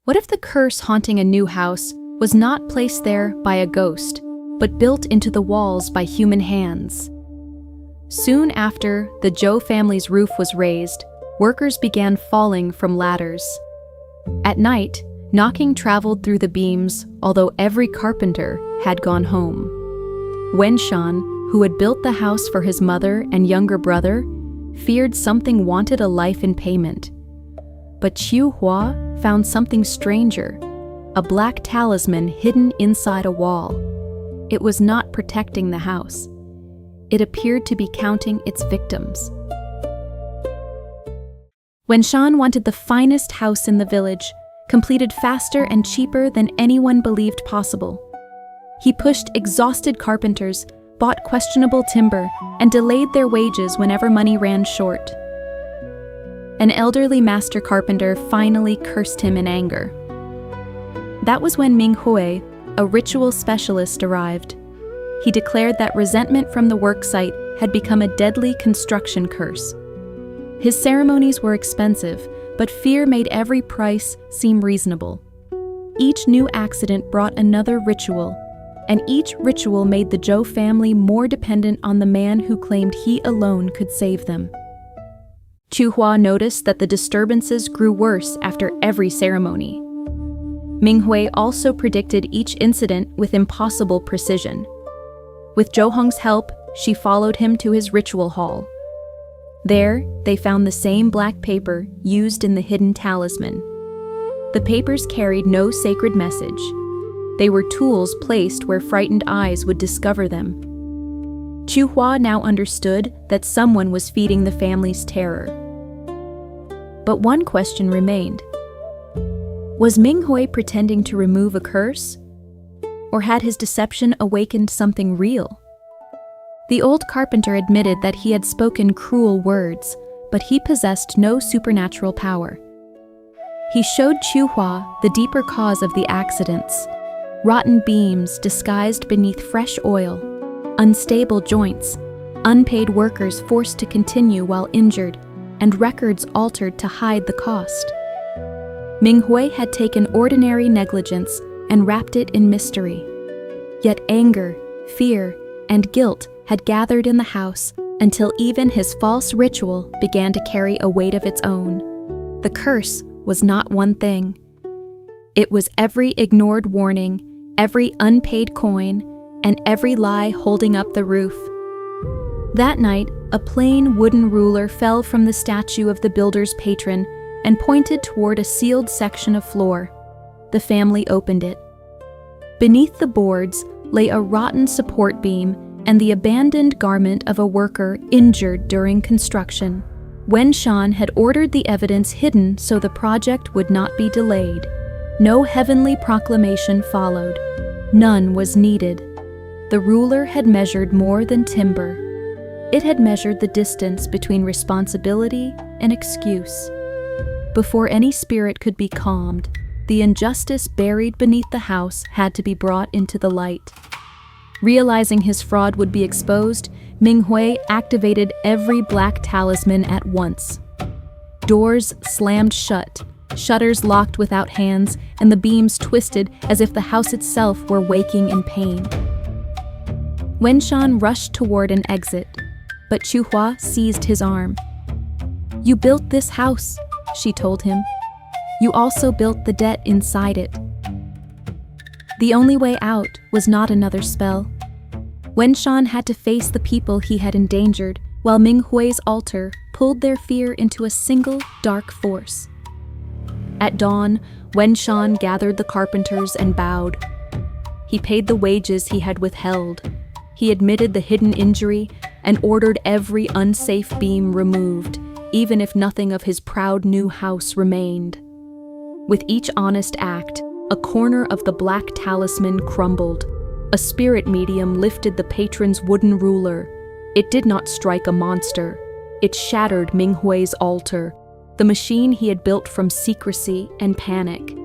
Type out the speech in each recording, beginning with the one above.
What if the curse haunting a new house was not placed there by a ghost, but built into the walls by human hands? Soon after the Zhou family's roof was raised, workers began falling from ladders. At night, knocking traveled through the beams, although every carpenter had gone home. Wenshan, who had built the house for his mother and younger brother, feared something wanted a life in payment. But Qiu Hua found something stranger, a black talisman hidden inside a wall. It was not protecting the house. It appeared to be counting its victims. Wenshan wanted the finest house in the village, completed faster and cheaper than anyone believed possible. He pushed exhausted carpenters, bought questionable timber, and delayed their wages whenever money ran short. An elderly master carpenter finally cursed him in anger. That was when Ming Hui, a ritual specialist, arrived. He declared that resentment from the worksite had become a deadly construction curse. His ceremonies were expensive, but fear made every price seem reasonable. Each new accident brought another ritual, and each ritual made the Zhou family more dependent on the man who claimed he alone could save them. Qiu Hua noticed that the disturbances grew worse after every ceremony. Ming Hui also predicted each incident with impossible precision. With Zhou Hong's help, she followed him to his ritual hall. There, they found the same black paper used in the hidden talisman. The papers carried no sacred message. They were tools placed where frightened eyes would discover them. Qiu Hua now understood that someone was feeding the family's terror. But one question remained. Was Ming Hui pretending to remove a curse? Or had his deception awakened something real? The old carpenter admitted that he had spoken cruel words, but he possessed no supernatural power. He showed Qiu Hua the deeper cause of the accidents: rotten beams disguised beneath fresh oil, unstable joints, unpaid workers forced to continue while injured, and records altered to hide the cost. Ming Hui had taken ordinary negligence and wrapped it in mystery. Yet anger, fear, and guilt had gathered in the house until even his false ritual began to carry a weight of its own. The curse was not one thing. It was every ignored warning, every unpaid coin, and every lie holding up the roof. That night, a plain wooden ruler fell from the statue of the builder's patron and pointed toward a sealed section of floor. The family opened it. Beneath the boards lay a rotten support beam and the abandoned garment of a worker injured during construction. Wenshan had ordered the evidence hidden so the project would not be delayed. No heavenly proclamation followed. None was needed. The ruler had measured more than timber. It had measured the distance between responsibility and excuse. Before any spirit could be calmed, the injustice buried beneath the house had to be brought into the light. Realizing his fraud would be exposed, Ming Hui activated every black talisman at once. Doors slammed shut, shutters locked without hands, and the beams twisted as if the house itself were waking in pain. Wenshan rushed toward an exit, but Qiu Hua seized his arm. "You built this house," she told him. "You also built the debt inside it." The only way out was not another spell. Wenshan had to face the people he had endangered, while Ming Hui's altar pulled their fear into a single dark force. At dawn, Wenshan gathered the carpenters and bowed. He paid the wages he had withheld. He admitted the hidden injury and ordered every unsafe beam removed, even if nothing of his proud new house remained. With each honest act, a corner of the black talisman crumbled. A spirit medium lifted the patron's wooden ruler. It did not strike a monster. It shattered Ming Hui's altar, the machine he had built from secrecy and panic.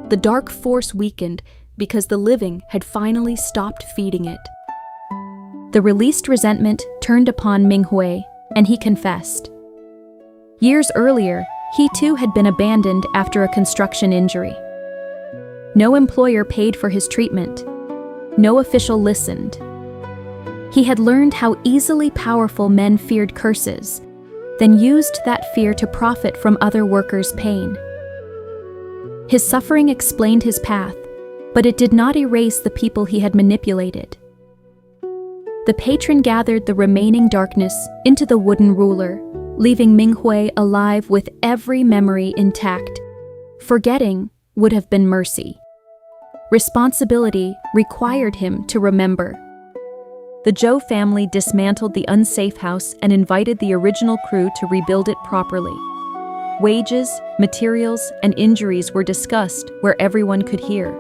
The dark force weakened because the living had finally stopped feeding it. The released resentment turned upon Ming Hui, and he confessed. Years earlier, he too had been abandoned after a construction injury. No employer paid for his treatment. No official listened. He had learned how easily powerful men feared curses, then used that fear to profit from other workers' pain. His suffering explained his path, but it did not erase the people he had manipulated. The patron gathered the remaining darkness into the wooden ruler, leaving Minghui alive with every memory intact. Forgetting would have been mercy. Responsibility required him to remember. The Zhou family dismantled the unsafe house and invited the original crew to rebuild it properly. Wages, materials, and injuries were discussed where everyone could hear.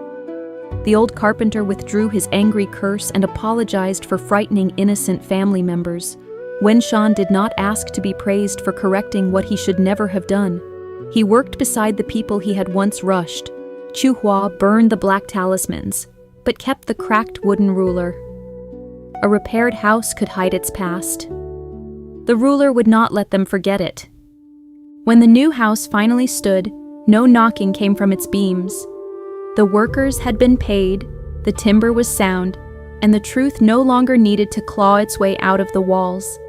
The old carpenter withdrew his angry curse and apologized for frightening innocent family members. Wen Shan did not ask to be praised for correcting what he should never have done. He worked beside the people he had once rushed. Chu Hua burned the black talismans, but kept the cracked wooden ruler. A repaired house could hide its past. The ruler would not let them forget it. When the new house finally stood, no knocking came from its beams. The workers had been paid, the timber was sound, and the truth no longer needed to claw its way out of the walls.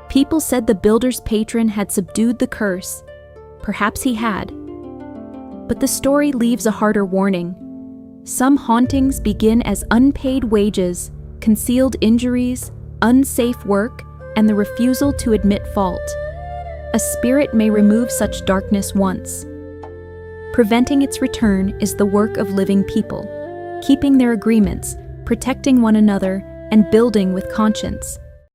People said the builder's patron had subdued the curse. Perhaps he had. But the story leaves a harder warning. Some hauntings begin as unpaid wages, concealed injuries, unsafe work, and the refusal to admit fault. A spirit may remove such darkness once. Preventing its return is the work of living people, keeping their agreements, protecting one another, and building with conscience.